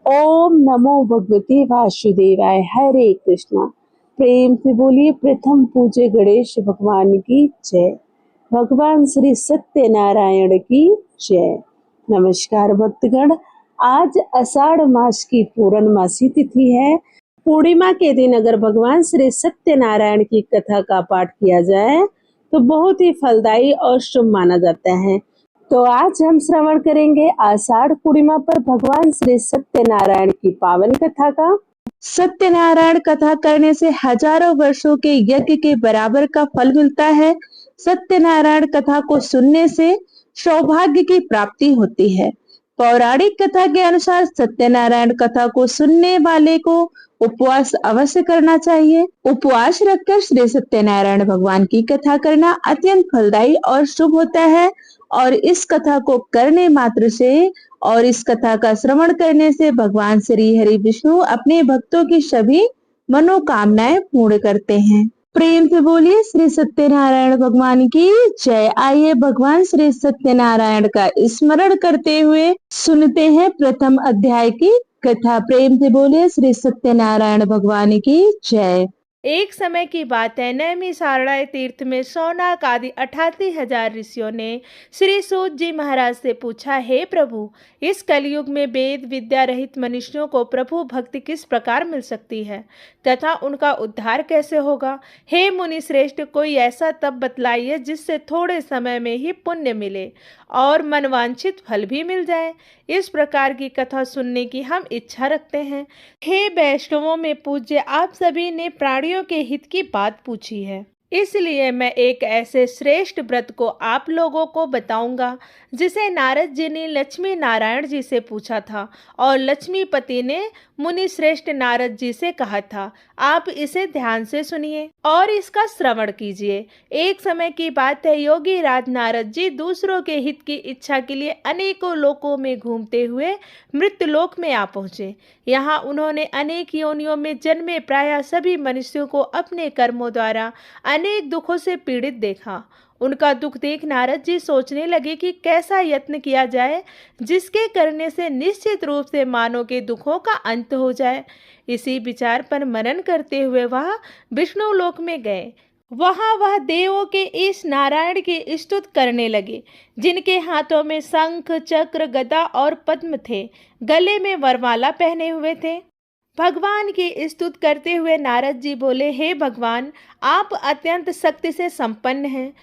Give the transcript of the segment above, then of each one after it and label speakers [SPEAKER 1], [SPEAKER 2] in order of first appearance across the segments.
[SPEAKER 1] ओम नमो भगवते वासुदेवाय। हरे कृष्णा। प्रेम से बोलिए प्रथम पूज्य गणेश भगवान की जय। भगवान श्री सत्यनारायण की जय। नमस्कार भक्तगण। आज आषाढ़ मास की पूर्णमासी तिथि है। पूर्णिमा के दिन अगर भगवान श्री सत्यनारायण की कथा का पाठ किया जाए तो बहुत ही फलदायी और शुभ माना जाता है। तो आज हम श्रवण करेंगे आषाढ़ पूर्णिमा पर भगवान श्री सत्यनारायण की पावन कथा का। सत्यनारायण कथा करने से हजारों वर्षों के यज्ञ के बराबर का फल मिलता है। सत्यनारायण कथा को सुनने से सौभाग्य की प्राप्ति होती है। पौराणिक कथा के अनुसार सत्यनारायण कथा को सुनने वाले को उपवास अवश्य करना चाहिए। उपवास रखकर श्री सत्यनारायण भगवान की कथा करना अत्यंत फलदायी और शुभ होता है। और इस कथा को करने मात्र से और इस कथा का श्रवण करने से भगवान श्री हरि विष्णु अपने भक्तों की सभी मनोकामनाएं पूर्ण करते हैं। प्रेम से बोलिए श्री सत्यनारायण भगवान की जय। आइए भगवान श्री सत्यनारायण का स्मरण करते हुए सुनते हैं प्रथम अध्याय की कथा। प्रेम से बोलिए श्री सत्यनारायण भगवान की जय।
[SPEAKER 2] एक समय की बात है, नैमिषारण्य तीर्थ में शौनक आदि 88,000 ऋषियों ने श्री सूत जी महाराज से पूछा, हे प्रभु, इस कलयुग में वेद विद्या रहित मनुष्यों को प्रभु भक्ति किस प्रकार मिल सकती है तथा उनका उद्धार कैसे होगा? हे मुनि श्रेष्ठ, कोई ऐसा तप बतलाइए जिससे थोड़े समय में ही पुण्य मिले और मनवांछित फल भी मिल जाए। इस प्रकार की कथा सुनने की हम इच्छा रखते हैं। हे वैष्णवों में पूज्य, आप सभी ने प्राणियों के हित की बात पूछी है, इसलिए मैं एक ऐसे श्रेष्ठ व्रत को आप लोगों को बताऊंगा जिसे नारद जी ने लक्ष्मी नारायण जी से पूछा था और लक्ष्मीपति ने मुनि श्रेष्ठ नारद जी से कहा था। आप इसे ध्यान से सुनिए और इसका श्रवण कीजिए। एक समय की बात है, योगी राज नारद जी दूसरों के हित की इच्छा के लिए अनेकों लोकों में घूमते हुए मृत्युलोक में आ पहुंचे। यहाँ उन्होंने अनेक योनियों में जन्मे प्रायः सभी मनुष्यों को अपने कर्मों द्वारा अनेक दुखों से पीड़ित देखा। उनका दुख देख नारद जी सोचने लगे कि कैसा यत्न किया जाए जिसके करने से निश्चित रूप से मानव के दुखों का अंत हो जाए। इसी विचार पर मनन करते हुए वह विष्णु लोक में गए। वहां वह देवों के इस नारायण की स्तुति करने लगे, जिनके हाथों में शंख चक्र गदा और पद्म थे, गले में वरमाला पहने हुए थे। भगवान की स्तुति करते हुए नारद जी बोले, हे भगवान, आप अत्यंत शक्ति से संपन्न हैं।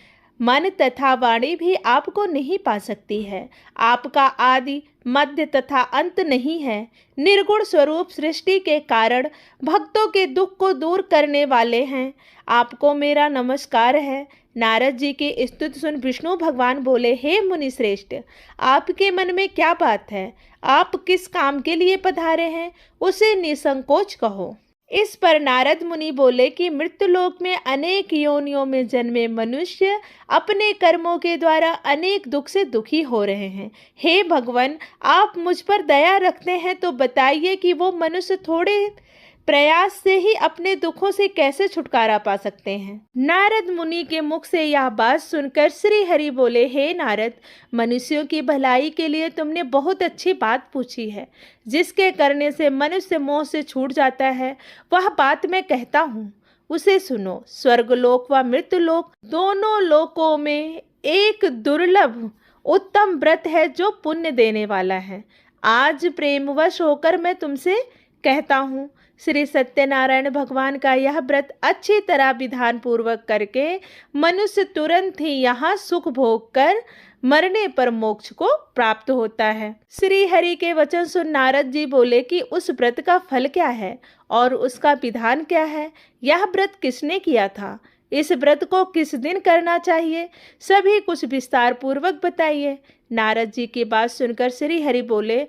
[SPEAKER 2] मन तथा वाणी भी आपको नहीं पा सकती है। आपका आदि मध्य तथा अंत नहीं है। निर्गुण स्वरूप सृष्टि के कारण भक्तों के दुख को दूर करने वाले हैं। आपको मेरा नमस्कार है। नारद जी की स्तुति सुन विष्णु भगवान बोले, हे मुनि श्रेष्ठ, आपके मन में क्या बात है? आप किस काम के लिए पधारे हैं, उसे निसंकोच कहो। इस पर नारद मुनि बोले कि मृत्युलोक में अनेक योनियों में जन्मे मनुष्य अपने कर्मों के द्वारा अनेक दुख से दुखी हो रहे हैं। हे भगवान, आप मुझ पर दया रखते हैं तो बताइए कि वो मनुष्य थोड़े प्रयास से ही अपने दुखों से कैसे छुटकारा पा सकते हैं। नारद मुनि के मुख से यह बात सुनकर श्री हरि बोले, हे नारद, मनुष्यों की भलाई के लिए तुमने बहुत अच्छी बात पूछी है। जिसके करने से मनुष्य मोह से छूट जाता है, वह बात मैं कहता हूँ, उसे सुनो। स्वर्गलोक व मृत्युलोक दोनों लोकों में एक दुर्लभ उत्तम व्रत है जो पुण्य देने वाला है। आज प्रेमवश होकर मैं तुमसे कहता हूँ, श्री सत्यनारायण भगवान का यह व्रत अच्छी तरह विधान पूर्वक करके मनुष्य तुरंत ही यहाँ सुख भोग कर मरने पर मोक्ष को प्राप्त होता है। श्री हरि के वचन सुन नारद जी बोले कि उस व्रत का फल क्या है और उसका विधान क्या है? यह व्रत किसने किया था? इस व्रत को किस दिन करना चाहिए? सभी कुछ विस्तार पूर्वक बताइए। नारद जी की बात सुनकर श्री हरि बोले,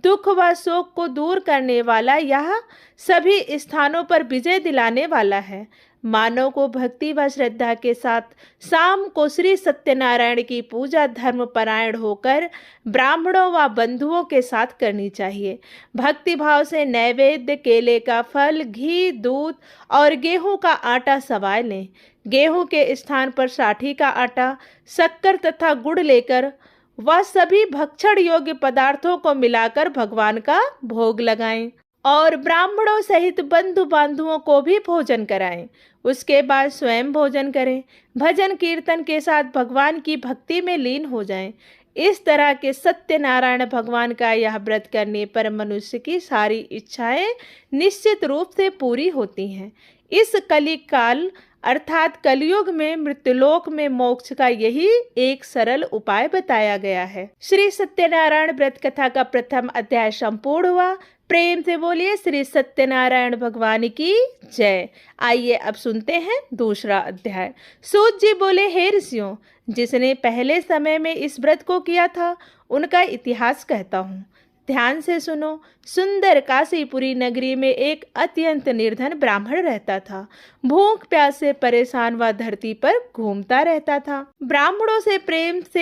[SPEAKER 2] दुख व शोक को दूर करने वाला, यह सभी स्थानों पर विजय दिलाने वाला है। मानव को भक्ति व श्रद्धा के साथ शाम को श्री सत्यनारायण की पूजा धर्म परायण होकर ब्राह्मणों व बंधुओं के साथ करनी चाहिए। भक्ति भाव से नैवेद्य, केले का फल, घी, दूध और गेहूं का आटा सवाय लें। गेहूं के स्थान पर साठी का आटा, शक्कर तथा गुड़ लेकर वह सभी भक्षण योग्य पदार्थों को मिलाकर भगवान का भोग लगाएं और ब्राह्मणों सहित बंधु बांधुओं को भी भोजन कराएं। उसके बाद स्वयं भोजन करें। भजन कीर्तन के साथ भगवान की भक्ति में लीन हो जाएं। इस तरह के सत्यनारायण भगवान का यह व्रत करने पर मनुष्य की सारी इच्छाएं निश्चित रूप से पूरी होती हैं। इस कलिक काल अर्थात कलयुग में मृत्युलोक में मोक्ष का यही एक सरल उपाय बताया गया है। श्री सत्यनारायण व्रत कथा का प्रथम अध्याय संपूर्ण हुआ। प्रेम से बोलिए श्री सत्यनारायण भगवान की जय। आइए अब सुनते हैं दूसरा अध्याय। सूत जी बोले, हे ऋषियों, जिसने पहले समय में इस व्रत को किया था उनका इतिहास कहता हूँ। ध्यान से सुनो। सुंदर काशीपुरी नगरी में एक अत्यंत निर्धन ब्राह्मण रहता था। भूख प्यास से परेशान वह धरती पर घूमता रहता था। ब्राह्मणों से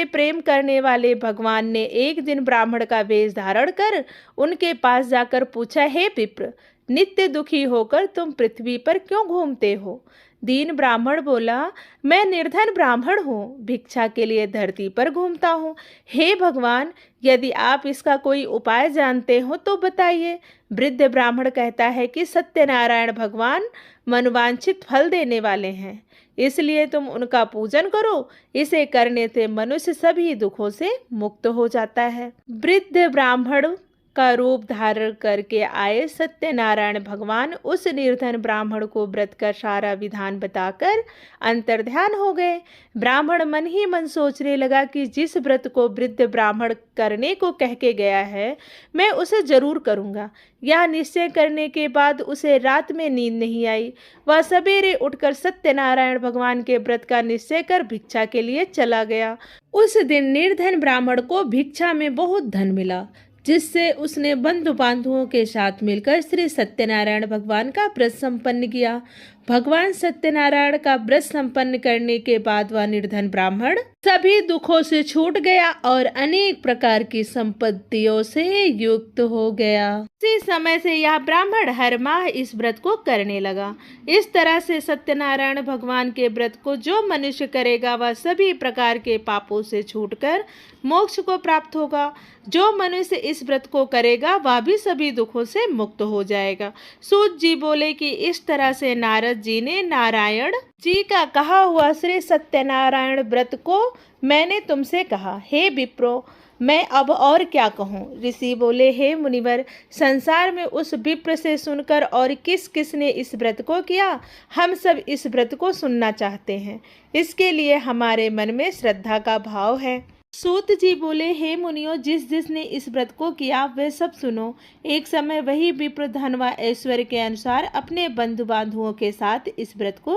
[SPEAKER 2] प्रेम करने वाले भगवान ने एक दिन ब्राह्मण का वेश धारण कर उनके पास जाकर पूछा, हे विप्र, नित्य दुखी होकर तुम पृथ्वी पर क्यों घूमते हो? दीन ब्राह्मण बोला, मैं निर्धन ब्राह्मण हूँ, भिक्षा के लिए धरती पर घूमता हूँ। हे भगवान, यदि आप इसका कोई उपाय जानते हो तो बताइए। वृद्ध ब्राह्मण कहता है कि सत्यनारायण भगवान मनवांछित फल देने वाले हैं, इसलिए तुम उनका पूजन करो। इसे करने से मनुष्य सभी दुखों से मुक्त हो जाता है। वृद्ध ब्राह्मण का रूप धारण करके आए सत्यनारायण भगवान उस निर्धन ब्राह्मण को व्रत का सारा विधान बताकर अंतर्ध्यान हो गए। ब्राह्मण मन ही मन सोचने लगा कि जिस व्रत को वृद्ध ब्राह्मण करने को कह के गया है मैं उसे जरूर करूँगा। यह निश्चय करने के बाद उसे रात में नींद नहीं आई। वह सवेरे उठकर सत्यनारायण भगवान के व्रत का निश्चय कर भिक्षा के लिए चला गया। उस दिन निर्धन ब्राह्मण को भिक्षा में बहुत धन मिला, जिससे उसने बंधु बांधुओं के साथ मिलकर श्री सत्यनारायण भगवान का व्रत संपन्न किया। भगवान सत्यनारायण का व्रत संपन्न करने के बाद वह निर्धन ब्राह्मण सभी दुखों से छूट गया और अनेक प्रकार की संपत्तियों से युक्त हो गया। इसी समय से यह ब्राह्मण हर माह इस व्रत को करने लगा। इस तरह से सत्यनारायण भगवान के व्रत को जो मनुष्य करेगा वह सभी प्रकार के पापों से छूटकर मोक्ष को प्राप्त होगा। जो मनुष्य इस व्रत को करेगा वह भी सभी दुखों से मुक्त हो जाएगा। सूत जी बोले कि इस तरह से नारद जी ने नारायण जी का कहा हुआ श्री सत्यनारायण व्रत को मैंने तुमसे कहा। हे विप्रो, मैं अब और क्या कहूँ? ऋषि बोले, हे मुनिवर, संसार में उस विप्र से सुनकर और किस किस ने इस व्रत को किया, हम सब इस व्रत को सुनना चाहते हैं। इसके लिए हमारे मन में श्रद्धा का भाव है। सूत जी बोले, हे मुनियों, जिस जिसने इस व्रत को किया वे सब सुनो। एक समय वही विप्र धन व ऐश्वर्य के अनुसार अपने बंधु बांधुओं के साथ इस व्रत को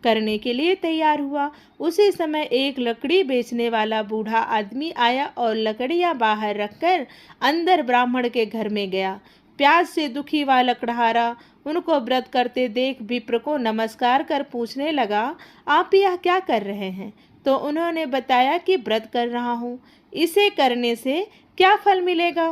[SPEAKER 2] करने के लिए तैयार हुआ। उसी समय एक लकड़ी बेचने वाला बूढ़ा आदमी आया और लकड़ियां बाहर रखकर अंदर ब्राह्मण के घर में गया। प्यास से दुखी हुआ लकड़हारा उनको व्रत करते देख विप्र को नमस्कार कर पूछने लगा, आप यह क्या कर रहे हैं? तो उन्होंने बताया कि व्रत कर रहा हूँ। इसे करने से क्या फल मिलेगा,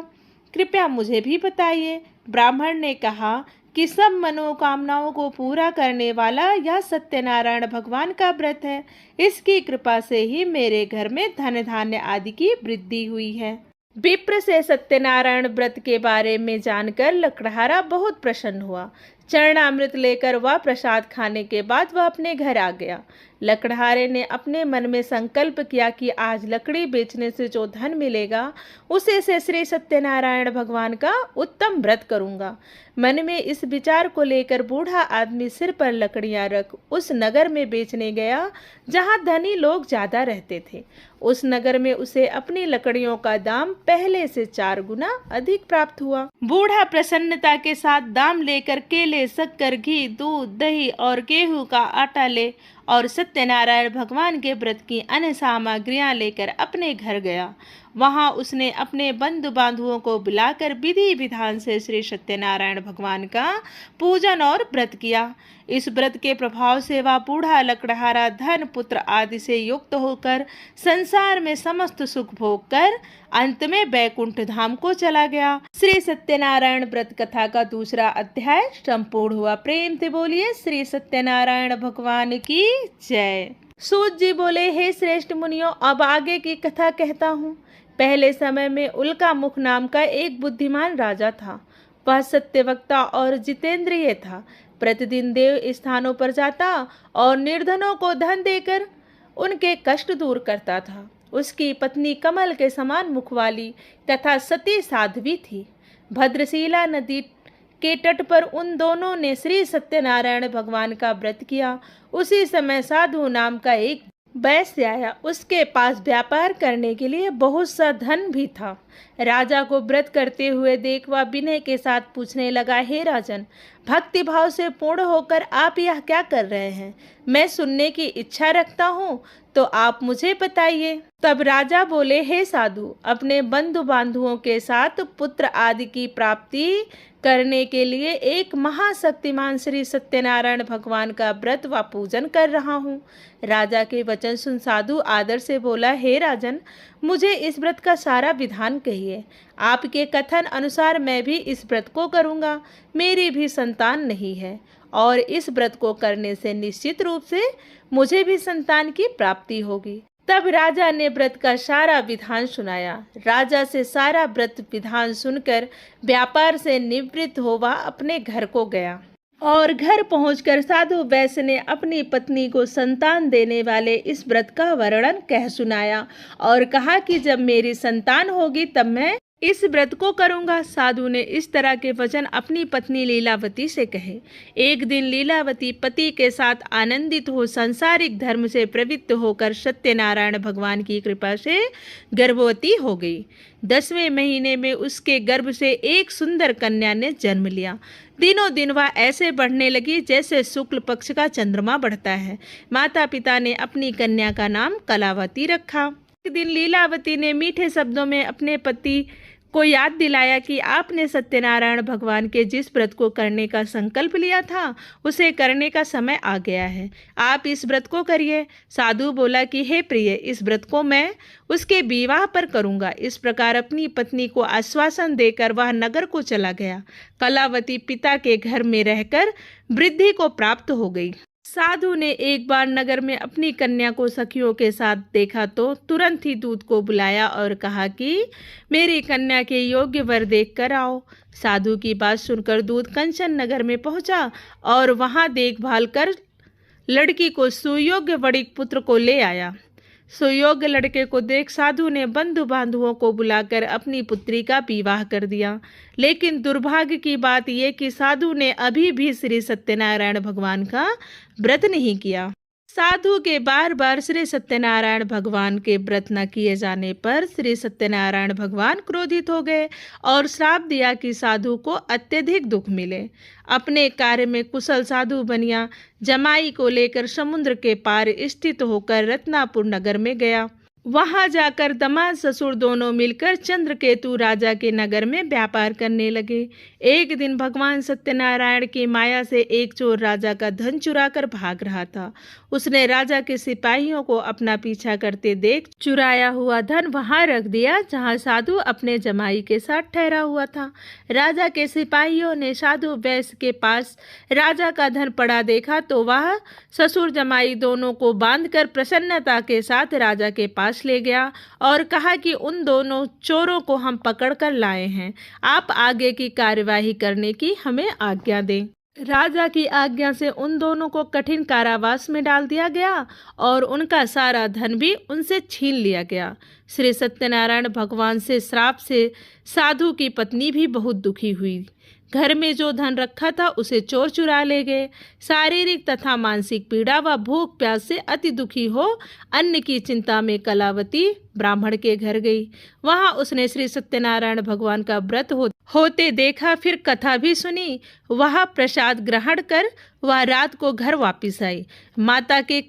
[SPEAKER 2] कृपया मुझे भी बताइए। ब्राह्मण ने कहा कि सब मनोकामनाओं को पूरा करने वाला यह सत्यनारायण भगवान का व्रत है। इसकी कृपा से ही मेरे घर में धन धान्य आदि की वृद्धि हुई है। विप्र से सत्यनारायण व्रत के बारे में जानकर लकड़हारा बहुत प्रसन्न हुआ। चरणामृत लेकर वह प्रसाद खाने के बाद वह अपने घर आ गया। लकड़हारे ने अपने मन में संकल्प किया कि आज लकड़ी बेचने से जो धन मिलेगा उसे से श्री सत्यनारायण भगवान का उत्तम व्रत करूंगा। मन में इस विचार को लेकर बूढ़ा आदमी सिर पर लकड़ियां रख उस नगर में बेचने गया जहां धनी लोग ज्यादा रहते थे। उस नगर में उसे अपनी लकड़ियों का दाम पहले से 4 गुना अधिक प्राप्त हुआ। बूढ़ा प्रसन्नता के साथ दाम लेकर केले, शक्कर, घी, दूध, दही और गेहूं का आटा ले और सत्यनारायण भगवान के व्रत की अन्य सामग्रियां लेकर अपने घर गया। वहां उसने अपने बंधु बांधुओं को बुलाकर विधि विधान से श्री सत्यनारायण भगवान का पूजन और व्रत किया। इस व्रत के प्रभाव से वह बूढ़ा लकड़हारा धन, पुत्र आदि से युक्त होकर संसार में समस्त सुख भोग कर अंत में वैकुंठ धाम को चला गया। श्री सत्यनारायण व्रत कथा का दूसरा अध्याय संपूर्ण हुआ। प्रेम से बोलिए श्री सत्यनारायण भगवान की जय। सूत जी बोले, हे श्रेष्ठ मुनियों, अब आगे की कथा कहता हूँ। पहले समय में उल्का मुख नाम का एक बुद्धिमान राजा था। वह सत्यवक्ता और जितेंद्रिय था। प्रतिदिन देव स्थानों पर जाता और निर्धनों को धन देकर उनके कष्ट दूर करता था। उसकी पत्नी कमल के समान मुख वाली तथा सती साध्वी थी। भद्रशिला नदी के तट पर उन दोनों ने श्री सत्यनारायण भगवान का व्रत किया। उसी समय साधु नाम का एक वैश्य आया। उसके पास व्यापार करने के लिए बहुत सा धन भी था। राजा को व्रत करते हुए देख वह विनय के साथ पूछने लगा, हे राजन, भक्ति भाव से पूर्ण होकर आप यह क्या कर रहे हैं? मैं सुनने की इच्छा रखता हूँ, तो आप मुझे बताइए। तब राजा बोले, हे साधु, अपने बंधु बांधुओं के साथ पुत्र आदि की प्राप्ति करने के लिए एक महाशक्तिमान श्री सत्यनारायण भगवान का व्रत व पूजन कर रहा हूँ। राजा के वचन सुन साधु आदर से बोला, हे राजन, मुझे इस व्रत का सारा विधान कहिए। आपके कथन अनुसार मैं भी इस व्रत को करूँगा। मेरी भी संतान नहीं है और इस व्रत को करने से निश्चित रूप से मुझे भी संतान की प्राप्ति होगी। तब राजा ने व्रत का सारा विधान सुनाया। राजा से सारा व्रत विधान सुनकर व्यापार से निवृत्त हो वह अपने घर को गया और घर पहुंचकर साधु वैश्य ने अपनी पत्नी को संतान देने वाले इस व्रत का वर्णन कह सुनाया और कहा कि जब मेरी संतान होगी तब मैं इस व्रत को करूंगा। साधु ने इस तरह के वचन अपनी पत्नी लीलावती से कहे। एक दिन लीलावती पति के साथ आनंदित हो सांसारिक धर्म से प्रवृत्त होकर सत्यनारायण भगवान की कृपा से गर्भवती हो गई। 10वें महीने में उसके गर्भ से एक सुंदर कन्या ने जन्म लिया। दिनों दिन वह ऐसे बढ़ने लगी जैसे शुक्ल पक्ष का चंद्रमा बढ़ता है। माता पिता ने अपनी कन्या का नाम कलावती रखा। एक दिन लीलावती ने मीठे शब्दों में अपने पति को याद दिलाया कि आपने सत्यनारायण भगवान के जिस व्रत को करने का संकल्प लिया था उसे करने का समय आ गया है। आप इस व्रत को करिए। साधु बोला कि हे प्रिय, इस व्रत को मैं उसके विवाह पर करूंगा। इस प्रकार अपनी पत्नी को आश्वासन देकर वह नगर को चला गया। कलावती पिता के घर में रहकर वृद्धि को प्राप्त हो गई। साधु ने एक बार नगर में अपनी कन्या को सखियों के साथ देखा तो तुरंत ही दूत को बुलाया और कहा कि मेरी कन्या के योग्य वर देख कर आओ। साधु की बात सुनकर दूत कंचन नगर में पहुंचा और वहां देखभाल कर लड़की को सुयोग्य वणिक पुत्र को ले आया। सुयोग्य लड़के को देख साधु ने बंधु बांधुओं को बुलाकर अपनी पुत्री का विवाह कर दिया। लेकिन दुर्भाग्य की बात यह कि साधु ने अभी भी श्री सत्यनारायण भगवान का व्रत नहीं किया। साधु के बार बार श्री सत्यनारायण भगवान के व्रत न किए जाने पर श्री सत्यनारायण भगवान क्रोधित हो गए और श्राप दिया कि साधु को अत्यधिक दुख मिले। अपने कार्य में कुशल साधु बनिया जमाई को लेकर समुद्र के पार स्थित होकर रत्नापुर नगर में गया। वहां जाकर दामाद ससुर दोनों मिलकर चंद्रकेतु राजा के नगर में व्यापार करने लगे। एक दिन भगवान सत्यनारायण की माया से एक चोर राजा का धन चुराकर भाग रहा था। उसने राजा के सिपाहियों को अपना पीछा करते देख चुराया हुआ धन वहां रख दिया जहां साधु अपने जमाई के साथ ठहरा हुआ था। राजा के सिपाहियों ने साधु वैश्य के पास राजा का धन पड़ा देखा तो वह ससुर जमाई दोनों को बांधकर प्रसन्नता के साथ राजा के पास ले गया और कहा कि उन दोनों चोरों को हम पकड़ कर लाए हैं, आप आगे की कार्यवाही करने की हमें आज्ञा दें। राजा की आज्ञा से उन दोनों को कठिन कारावास में डाल दिया गया और उनका सारा धन भी उनसे छीन लिया गया। श्री सत्यनारायण भगवान से श्राप से साधु की पत्नी भी बहुत दुखी हुई। घर में जो धन रखा था उसे चोर चुरा ले गए। शारीरिक तथा मानसिक पीड़ा व भूख प्यास से अति दुखी हो अन्न की चिंता में कलावती ब्राह्मण के घर गई। वहां उसने श्री सत्यनारायण भगवान का व्रत होते देखा, फिर कथा भी सुनी। वह प्रसाद ग्रहण कर वह रात को घर वापिस आई। माता के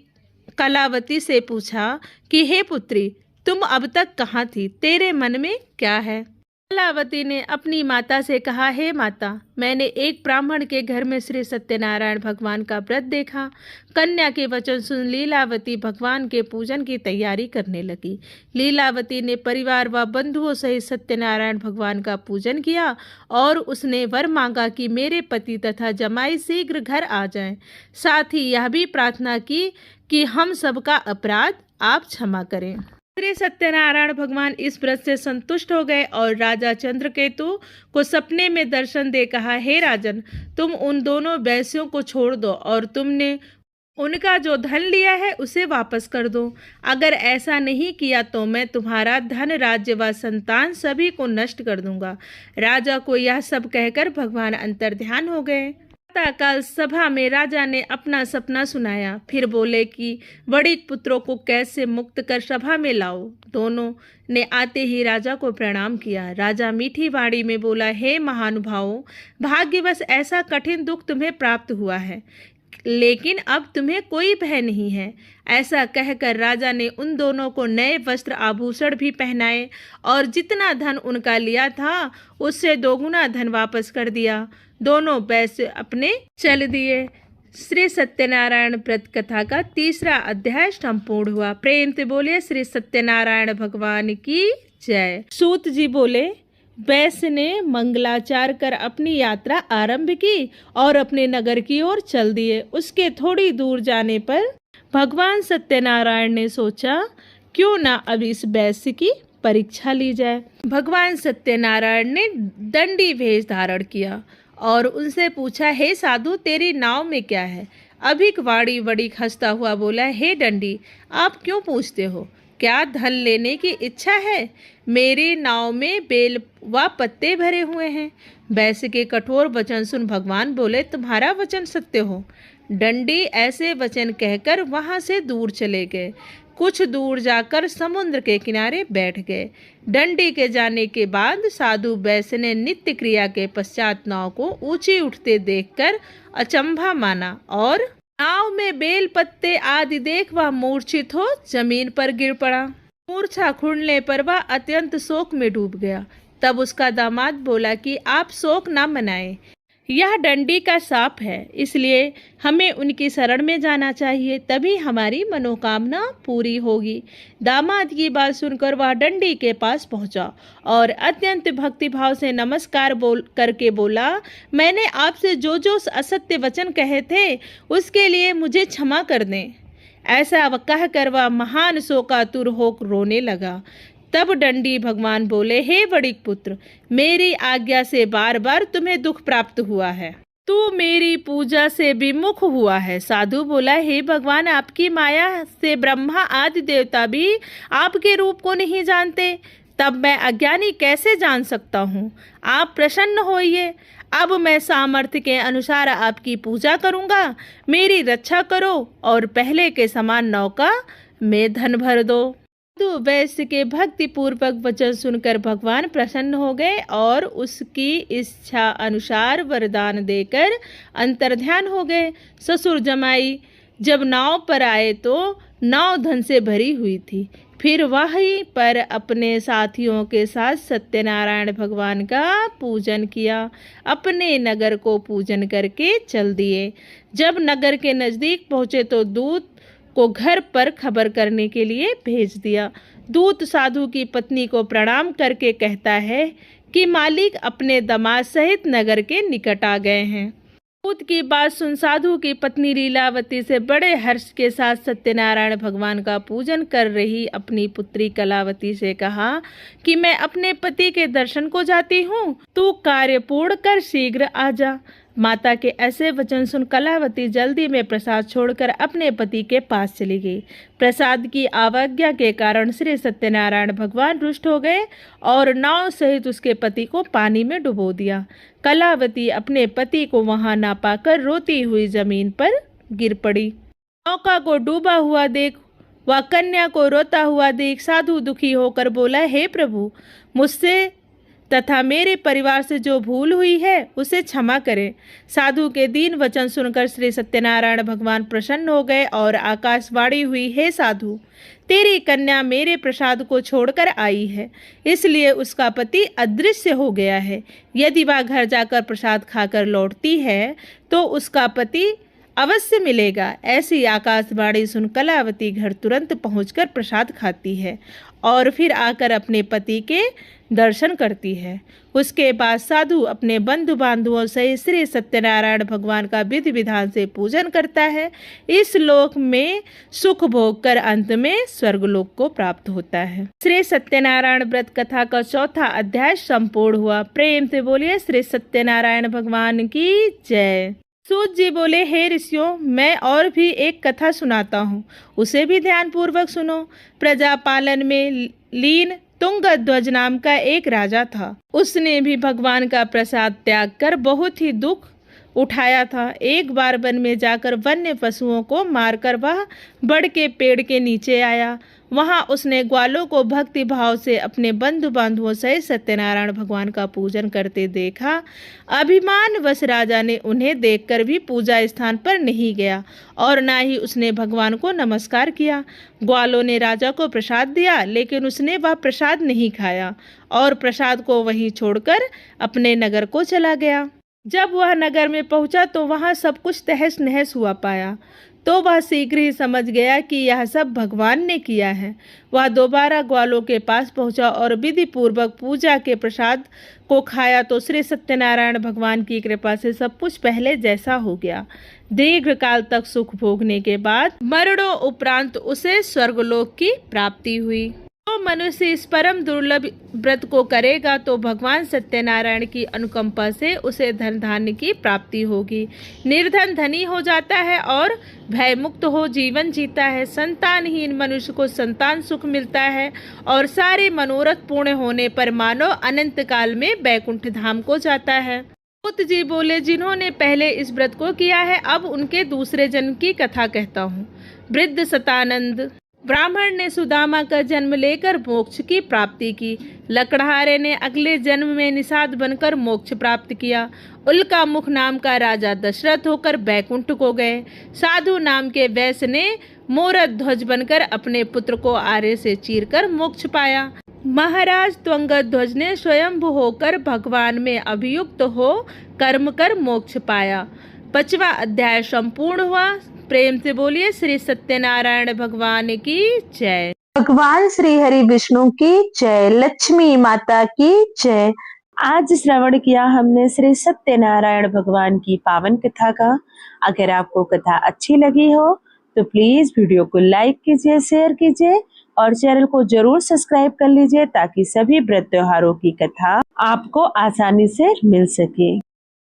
[SPEAKER 2] कलावती से पूछा कि हे पुत्री, तुम अब तक कहाँ थी? तेरे मन में क्या है? कलावती ने अपनी माता से कहा, हे माता, मैंने एक ब्राह्मण के घर में श्री सत्यनारायण भगवान का व्रत देखा। कन्या के वचन सुन लीलावती भगवान के पूजन की तैयारी करने लगी। लीलावती ने परिवार व बंधुओं सहित सत्यनारायण भगवान का पूजन किया और उसने वर मांगा कि मेरे पति तथा जमाई शीघ्र घर आ जाएं। साथ ही यह भी प्रार्थना की कि हम सबका अपराध आप क्षमा करें। श्री सत्यनारायण भगवान इस व्रत से संतुष्ट हो गए और राजा चंद्रकेतु को सपने में दर्शन दे कहा, हे राजन, तुम उन दोनों वैश्यों को छोड़ दो और तुमने उनका जो धन लिया है उसे वापस कर दो। अगर ऐसा नहीं किया तो मैं तुम्हारा धन, राज्य व संतान सभी को नष्ट कर दूंगा। राजा को यह सब कहकर भगवान अंतर्ध्यान हो गए। प्रातःकाल सभा में राजा ने अपना सपना सुनाया, फिर बोले कि बड़ी पुत्रों को कैसे मुक्त कर सभा में लाओ। दोनों ने आते ही राजा को प्रणाम किया। राजा मीठी वाणी में बोला, हे महानुभावों, भाग्यवश ऐसा कठिन दुख तुम्हें प्राप्त हुआ है, लेकिन अब तुम्हें कोई भय नहीं है। ऐसा कहकर राजा ने उन दोनों को नए वस्त्र आभूषण भी पहनाए और जितना धन उनका लिया था उससे दोगुना धन वापस कर दिया। दोनों वैश्य अपने चल दिए। श्री सत्यनारायण व्रत कथा का 3रा अध्याय संपूर्ण हुआ। प्रेम से बोले श्री सत्यनारायण भगवान की जय। सूत जी बोले, वैश्य ने मंगलाचार कर अपनी यात्रा आरंभ की और अपने नगर की ओर चल दिए। उसके थोड़ी दूर जाने पर भगवान सत्यनारायण ने सोचा, क्यों ना अब इस वैश्य की परीक्षा ली जाए। भगवान सत्यनारायण ने दंडी वेश धारण किया और उनसे पूछा, हे साधु, तेरी नाव में क्या है? अभिक वाणी बड़ी हंसता हुआ बोला, हे दंडी, आप क्यों पूछते हो? क्या धन लेने की इच्छा है? मेरी नाव में बेल व पत्ते भरे हुए हैं। वैश्य के कठोर वचन सुन भगवान बोले, तुम्हारा वचन सत्य हो। दंडी ऐसे वचन कहकर वहां से दूर चले गए। कुछ दूर जाकर समुद्र के किनारे बैठ गए। दंडी के जाने के बाद साधु वैश्य ने नित्य क्रिया के पश्चात नाव को ऊंची उठते देखकर अचंभा माना और नाव में बेल पत्ते आदि देख वह मूर्छित हो जमीन पर गिर पड़ा। मूर्छा खुलने पर वह अत्यंत शोक में डूब गया। तब उसका दामाद बोला कि आप शोक न मनाएं, यह दंडी का शाप है, इसलिए हमें उनकी शरण में जाना चाहिए, तभी हमारी मनोकामना पूरी होगी। दामाद की बात सुनकर वह दंडी के पास पहुंचा और अत्यंत भक्तिभाव से नमस्कार करके बोला, मैंने आपसे जो जो असत्य वचन कहे थे उसके लिए मुझे क्षमा कर दें। ऐसा कहकर वह महान शोकातुर हो रोने लगा। तब दंडी भगवान बोले, हे वणिक पुत्र, मेरी आज्ञा से बार बार तुम्हें दुख प्राप्त हुआ है। तू मेरी पूजा से विमुख हुआ है। साधु बोला, हे भगवान, आपकी माया से ब्रह्मा आदि देवता भी आपके रूप को नहीं जानते, तब मैं अज्ञानी कैसे जान सकता हूँ? आप प्रसन्न होइए। अब मैं सामर्थ्य के अनुसार आपकी पूजा करूँगा। मेरी रक्षा करो और पहले के समान नौका में धन भर दो। साधु वैश्य के भक्ति पूर्वक वचन सुनकर भगवान प्रसन्न हो गए और उसकी इच्छा अनुसार वरदान देकर अंतर्ध्यान हो गए। ससुर जमाई जब नाव पर आए तो नाव धन से भरी हुई थी। फिर वहीं पर अपने साथियों के साथ सत्यनारायण भगवान का पूजन किया। अपने नगर को पूजन करके चल दिए। जब नगर के नज़दीक पहुँचे तो दूत को घर पर खबर करने के लिए भेज दिया। दूत साधु की पत्नी को प्रणाम करके कहता है कि मालिक अपने दामाद सहित नगर के निकट आ गए हैं। दूत की बात सुन साधु की पत्नी लीलावती से बड़े हर्ष के साथ सत्यनारायण भगवान का पूजन कर रही अपनी पुत्री कलावती से कहा कि मैं अपने पति के दर्शन को जाती हूँ, तू कार्य पूर्ण कर शीघ्र आ जा। माता के ऐसे वचन सुन कलावती जल्दी में प्रसाद छोड़कर अपने पति के पास चली गई। प्रसाद की अवज्ञा के कारण श्री सत्यनारायण भगवान रुष्ट हो गए और नाव सहित उसके पति को पानी में डुबो दिया। कलावती अपने पति को वहां ना पाकर रोती हुई जमीन पर गिर पड़ी। नौका को डूबा हुआ देख वह कन्या को रोता हुआ देख साधु दुखी होकर बोला, हे प्रभु, मुझसे तथा मेरे परिवार से जो भूल हुई है उसे क्षमा करें। साधु के दीन वचन सुनकर श्री सत्यनारायण भगवान प्रसन्न हो गए और आकाशवाणी हुई, हे साधु, तेरी कन्या मेरे प्रसाद को छोड़कर आई है, इसलिए उसका पति अदृश्य हो गया है। यदि वह घर जाकर प्रसाद खाकर लौटती है तो उसका पति अवश्य मिलेगा। ऐसी आकाशवाणी सुन कलावती घर तुरंत पहुंचकर प्रसाद खाती है और फिर आकर अपने पति के दर्शन करती है। उसके बाद साधु अपने बंधु बांधवों सहित श्री सत्यनारायण भगवान का विधि विधान से पूजन करता है। इस लोक में सुख भोग कर अंत में स्वर्गलोक को प्राप्त होता है। श्री सत्यनारायण व्रत कथा का चौथा अध्याय संपूर्ण हुआ। प्रेम से बोलिए श्री सत्यनारायण भगवान की जय। सूत जी बोले, हे ऋषियों, मैं और भी एक कथा सुनाता हूँ, उसे भी ध्यान पूर्वक सुनो। प्रजा पालन में लीन तुंगध्वज नाम का एक राजा था। उसने भी भगवान का प्रसाद त्याग कर बहुत ही दुख उठाया था। एक बार वन में जाकर वन्य पशुओं को मारकर वह बड़ के पेड़ के नीचे आया। वहां उसने ग्वालों को भक्ति भाव से अपने बंधु बांधवों सहित सत्यनारायण भगवान का पूजन करते देखा। अभिमानवश राजा ने उन्हें देखकर भी पूजा स्थान पर नहीं गया और ना ही उसने भगवान को नमस्कार किया। ग्वालों ने राजा को प्रसाद दिया, लेकिन उसने वह प्रसाद नहीं खाया और प्रसाद को वहीं छोड़कर अपने नगर को चला गया। जब वह नगर में पहुंचा तो वहां सब कुछ तहस नहस हुआ पाया। तो वह शीघ्र ही समझ गया कि यह सब भगवान ने किया है। वह दोबारा ग्वालों के पास पहुंचा और विधि पूर्वक पूजा के प्रसाद को खाया तो श्री सत्यनारायण भगवान की कृपा से सब कुछ पहले जैसा हो गया। दीर्घ काल तक सुख भोगने के बाद मरणों उपरांत उसे स्वर्गलोक की प्राप्ति हुई। तो मनुष्य इस परम दुर्लभ व्रत को करेगा तो भगवान सत्यनारायण की अनुकंपा से उसे धन धान्य की प्राप्ति होगी। निर्धन धनी हो जाता है और भय मुक्त हो जीवन जीता है। संतानहीन मनुष्य को संतान सुख मिलता है और सारे मनोरथ पूर्ण होने पर मानव अनंत काल में बैकुंठ धाम को जाता है। सूत जी बोले, जिन्होंने पहले इस व्रत को किया है, अब उनके दूसरे जन्म की कथा कहता हूँ। वृद्ध सतानंद ब्राह्मण ने सुदामा का जन्म लेकर मोक्ष की प्राप्ति की। लकड़हारे ने अगले जन्म में निषाद बनकर मोक्ष प्राप्त किया। उल्का मुख नाम का राजा दशरथ होकर बैकुंठ को गए। साधु नाम के वैश्य ने मोरत ध्वज बनकर अपने पुत्र को आरे से चीरकर मोक्ष पाया। महाराज त्वंगध्वज ने स्वयंभू होकर भगवान में अभियुक्त हो कर्म कर मोक्ष पाया। 5वां अध्याय संपूर्ण हुआ। प्रेम से बोलिए श्री सत्यनारायण भगवान की जय।
[SPEAKER 1] भगवान श्री हरि विष्णु की जय। लक्ष्मी माता की जय। आज श्रवण किया हमने श्री सत्यनारायण भगवान की पावन कथा का। अगर आपको कथा अच्छी लगी हो तो प्लीज वीडियो को लाइक कीजिए, शेयर कीजिए और चैनल को जरूर सब्सक्राइब कर लीजिए ताकि सभी व्रत त्योहारों की कथा आपको आसानी से मिल सके।